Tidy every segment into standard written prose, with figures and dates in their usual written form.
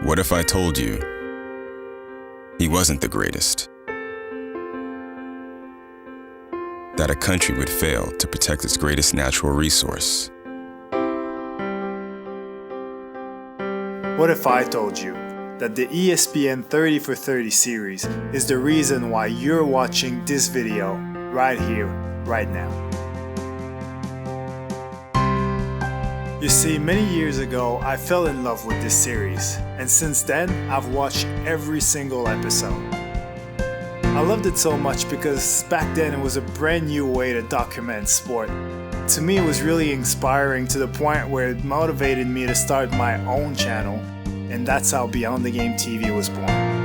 What if I told you he wasn't the greatest? That a country would fail to protect its greatest natural resource? What if I told you that the ESPN 30 for 30 series is the reason why you're watching this video right here, right now? You see, many years ago, I fell in love with this series, and since then, I've watched every single episode. I loved it so much because back then it was a brand new way to document sport. To me, it was really inspiring to the point where it motivated me to start my own channel, and that's how Beyond the Game TV was born.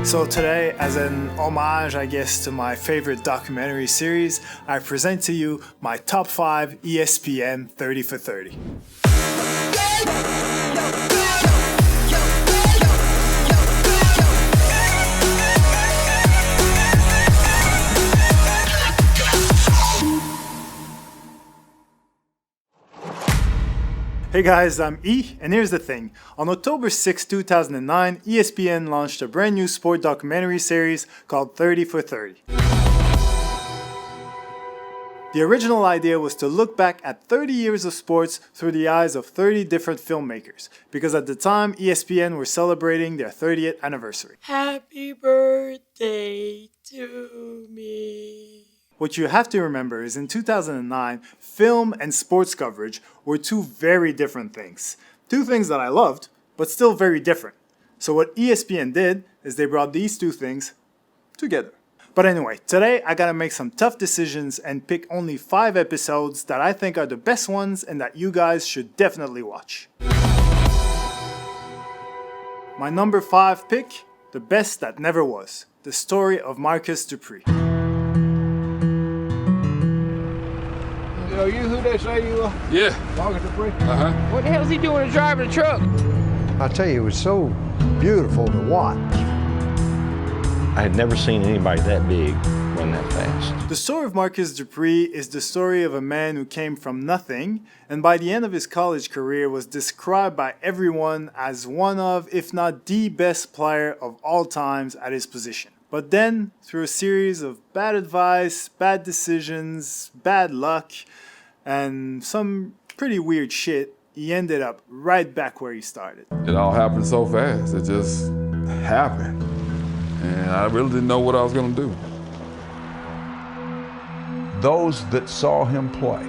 So today, as an homage, I guess, to my favorite documentary series, I present to you my top 5 ESPN 30 for 30. Hey guys, I'm E, and here's the thing. On October 6, 2009, ESPN launched a brand new sport documentary series called 30 for 30. The original idea was to look back at 30 years of sports through the eyes of 30 different filmmakers, because at the time, ESPN were celebrating their 30th anniversary. Happy birthday to me. What you have to remember is in 2009, film and sports coverage were two very different things. Two things that I loved, but still very different. So what ESPN did is they brought these two things together. But anyway, today I gotta make some tough decisions and pick only 5 episodes that I think are the best ones and that you guys should definitely watch. My number 5 pick, the best that never was, the story of Marcus Dupree. Are you who they say you are? Yeah. Marcus Dupree? Uh-huh. What the hell is he doing driving a truck? I tell you, it was so beautiful to watch. I had never seen anybody that big run that fast. The story of Marcus Dupree is the story of a man who came from nothing, and by the end of his college career was described by everyone as one of, if not the best player of all times at his position. But then, through a series of bad advice, bad decisions, bad luck, and some pretty weird shit, he ended up right back where he started. It all happened so fast. It just happened. And I really didn't know what I was going to do. Those that saw him play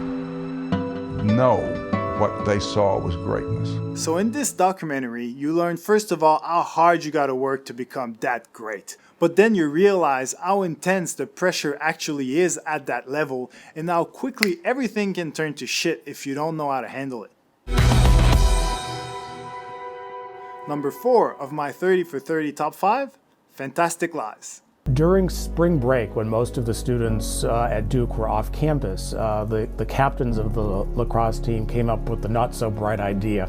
know what they saw was greatness. So in this documentary, you learn first of all how hard you gotta work to become that great. But then you realize how intense the pressure actually is at that level and how quickly everything can turn to shit if you don't know how to handle it. Number 4 of my 30 for 30 top 5, Fantastic Lies. During spring break, when most of the students at Duke were off campus, the captains of the lacrosse team came up with the not-so-bright idea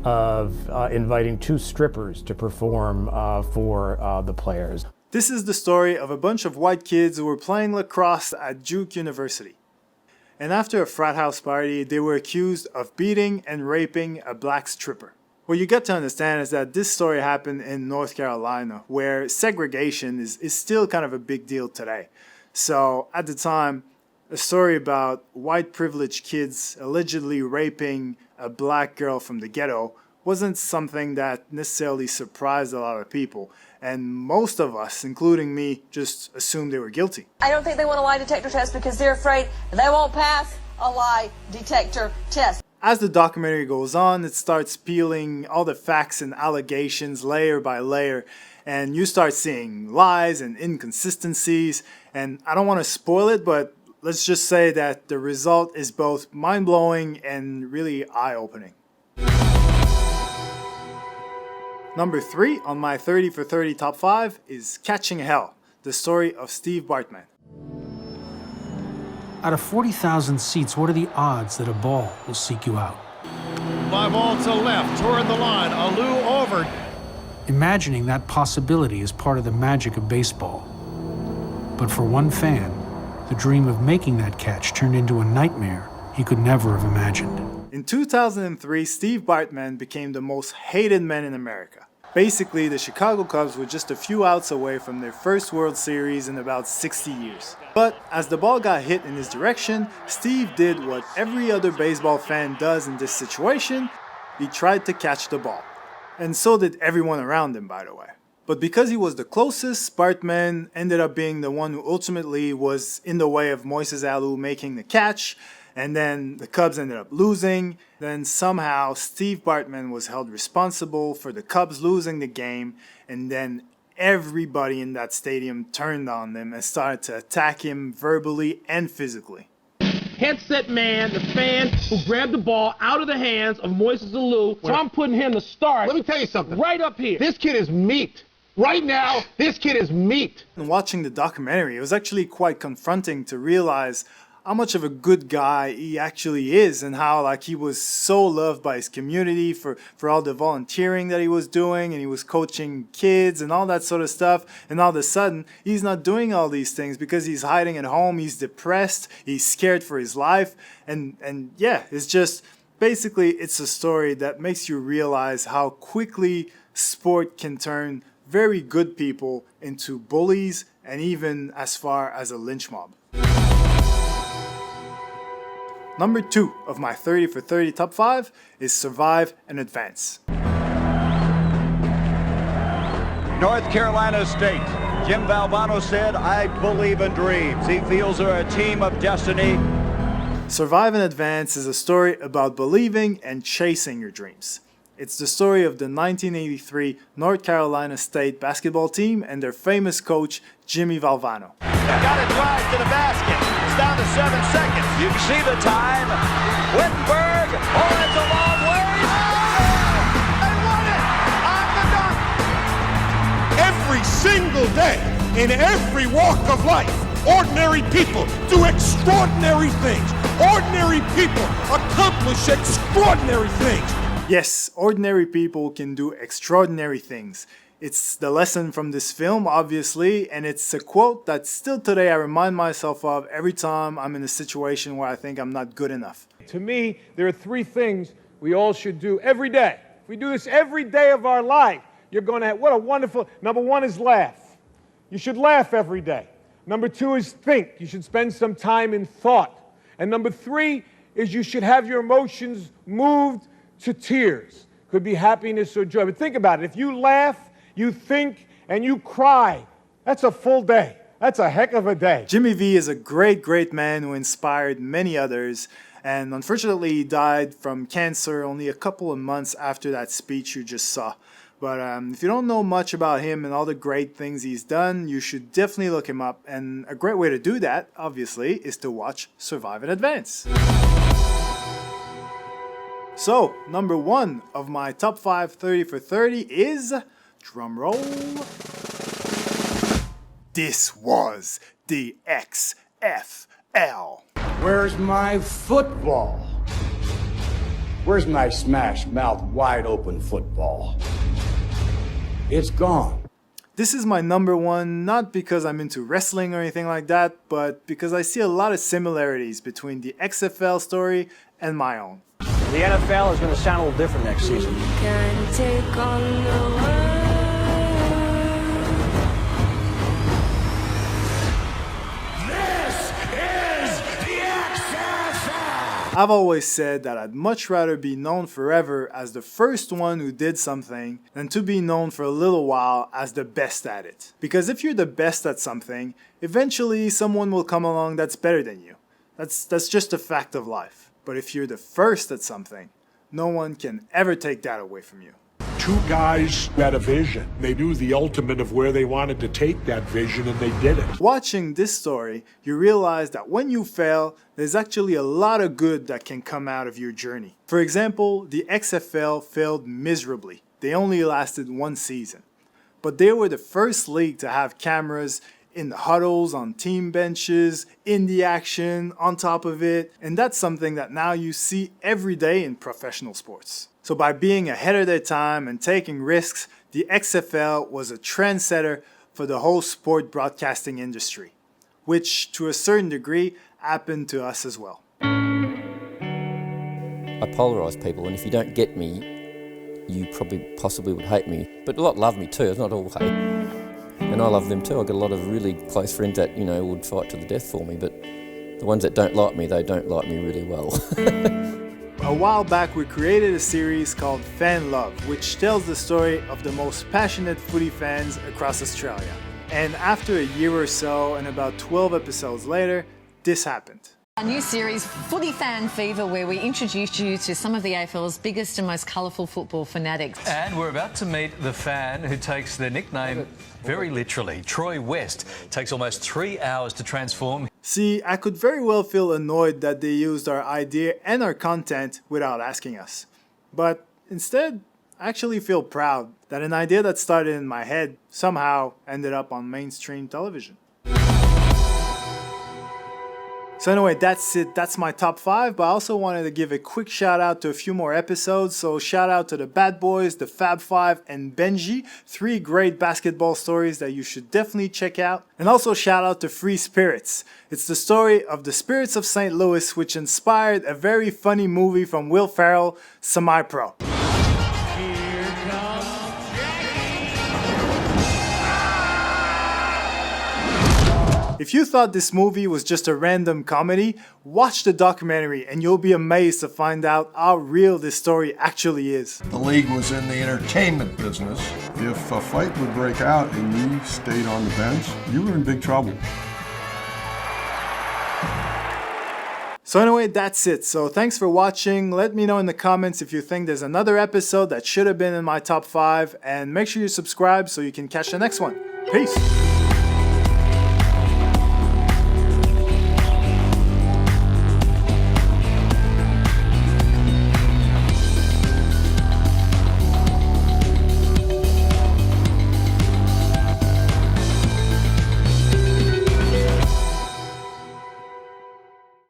of inviting 2 strippers to perform for the players. This is the story of a bunch of white kids who were playing lacrosse at Duke University. And after a frat house party, they were accused of beating and raping a black stripper. What you got to understand is that this story happened in North Carolina, where segregation is still kind of a big deal today. So at the time, a story about white privileged kids allegedly raping a black girl from the ghetto wasn't something that necessarily surprised a lot of people. And most of us, including me, just assumed they were guilty. I don't think they want a lie detector test because they're afraid they won't pass a lie detector test. As the documentary goes on, it starts peeling all the facts and allegations layer by layer, and you start seeing lies and inconsistencies, and I don't want to spoil it, but let's just say that the result is both mind-blowing and really eye-opening. Number 3 on my 30 for 30 top 5 is Catching Hell, the story of Steve Bartman. Out of 40,000 seats, what are the odds that a ball will seek you out? Fly ball to left, toward the line, Alou over. Imagining that possibility is part of the magic of baseball. But for one fan, the dream of making that catch turned into a nightmare he could never have imagined. In 2003, Steve Bartman became the most hated man in America. Basically, the Chicago Cubs were just a few outs away from their first World Series in about 60 years. But as the ball got hit in his direction, Steve did what every other baseball fan does in this situation. He tried to catch the ball. And so did everyone around him, by the way. But because he was the closest, Bartman ended up being the one who ultimately was in the way of Moises Alou making the catch. And then the Cubs ended up losing. Then somehow Steve Bartman was held responsible for the Cubs losing the game. And then everybody in that stadium turned on him and started to attack him verbally and physically. Headset man, the fan who grabbed the ball out of the hands of Moises Alou. So I'm putting him to start. Let me tell you something. Right up here. This kid is meat. Right now, this kid is meat. And watching the documentary, it was actually quite confronting to realize how much of a good guy he actually is and how he was so loved by his community for all the volunteering that he was doing, and he was coaching kids and all that sort of stuff. And all of a sudden, he's not doing all these things because he's hiding at home, he's depressed, he's scared for his life. And yeah, it's just basically it's a story that makes you realize how quickly sport can turn very good people into bullies and even as far as a lynch mob. Number 2 of my 30 for 30 top 5 is Survive and Advance. North Carolina State. Jim Valvano said, "I believe in dreams." He feels they're a team of destiny. Survive and Advance is a story about believing and chasing your dreams. It's the story of the 1983 North Carolina State basketball team and their famous coach, Jimmy Valvano. Got it drive to the basket. It's down to 7 seconds. You can see the time. Wittenberg. Oh, it's a long way. Oh! They won it on the dunk. Every single day, in every walk of life, ordinary people do extraordinary things. Ordinary people accomplish extraordinary things. Yes, ordinary people can do extraordinary things. It's the lesson from this film, obviously, and it's a quote that still today I remind myself of every time I'm in a situation where I think I'm not good enough. To me, there are 3 things we all should do every day. If we do this every day of our life, you're going to have, what a wonderful, number 1 is laugh. You should laugh every day. Number 2 is think. You should spend some time in thought. And number 3 is you should have your emotions moved to tears. Could be happiness or joy. But think about it. If you laugh, you think, and you cry, that's a full day. That's a heck of a day. Jimmy V is a great, great man who inspired many others. And unfortunately, he died from cancer only a couple of months after that speech you just saw. But if you don't know much about him and all the great things he's done, you should definitely look him up. And a great way to do that, obviously, is to watch Survive and Advance. So, number 1 of my top 5 30 for 30 is, drumroll, this was the XFL. Where's my football? Where's my smash mouth wide open football? It's gone. This is my number 1, not because I'm into wrestling or anything like that, but because I see a lot of similarities between the XFL story and my own. The NFL is going to sound a little different next season. Can take on the world. This is the XFL. I've always said that I'd much rather be known forever as the first one who did something than to be known for a little while as the best at it. Because if you're the best at something, eventually someone will come along that's better than you. That's just a fact of life. But if you're the first at something, no one can ever take that away from you. 2 guys had a vision. They knew the ultimate of where they wanted to take that vision, and they did it. Watching this story, you realize that when you fail, there's actually a lot of good that can come out of your journey. For example, the XFL failed miserably. They only lasted 1 season. But they were the first league to have cameras in the huddles, on team benches, in the action, on top of it. And that's something that now you see every day in professional sports. So by being ahead of their time and taking risks, the XFL was a trendsetter for the whole sport broadcasting industry, which to a certain degree happened to us as well. I polarise people, and if you don't get me, you possibly would hate me. But a lot love me too, it's not all hate. And I love them too. I've got a lot of really close friends that, would fight to the death for me, but the ones that don't like me, they don't like me really well. A while back, we created a series called Fan Love, which tells the story of the most passionate footy fans across Australia. And after a year or so, and about 12 episodes later, this happened. A new series, Footy Fan Fever, where we introduce you to some of the AFL's biggest and most colourful football fanatics. And we're about to meet the fan who takes their nickname very literally. Troy West takes almost 3 hours to transform. See, I could very well feel annoyed that they used our idea and our content without asking us. But instead, I actually feel proud that an idea that started in my head somehow ended up on mainstream television. So anyway, that's it. That's my top 5, but I also wanted to give a quick shout out to a few more episodes. So shout out to the Bad Boys, the Fab Five, and Benji. 3 great basketball stories that you should definitely check out. And also shout out to Free Spirits. It's the story of the Spirits of St. Louis, which inspired a very funny movie from Will Ferrell, Semi-Pro. If you thought this movie was just a random comedy, watch the documentary and you'll be amazed to find out how real this story actually is. The league was in the entertainment business. If a fight would break out and you stayed on the bench, you were in big trouble. So anyway, that's it. So thanks for watching. Let me know in the comments if you think there's another episode that should have been in my top 5, and make sure you subscribe so you can catch the next one. Peace!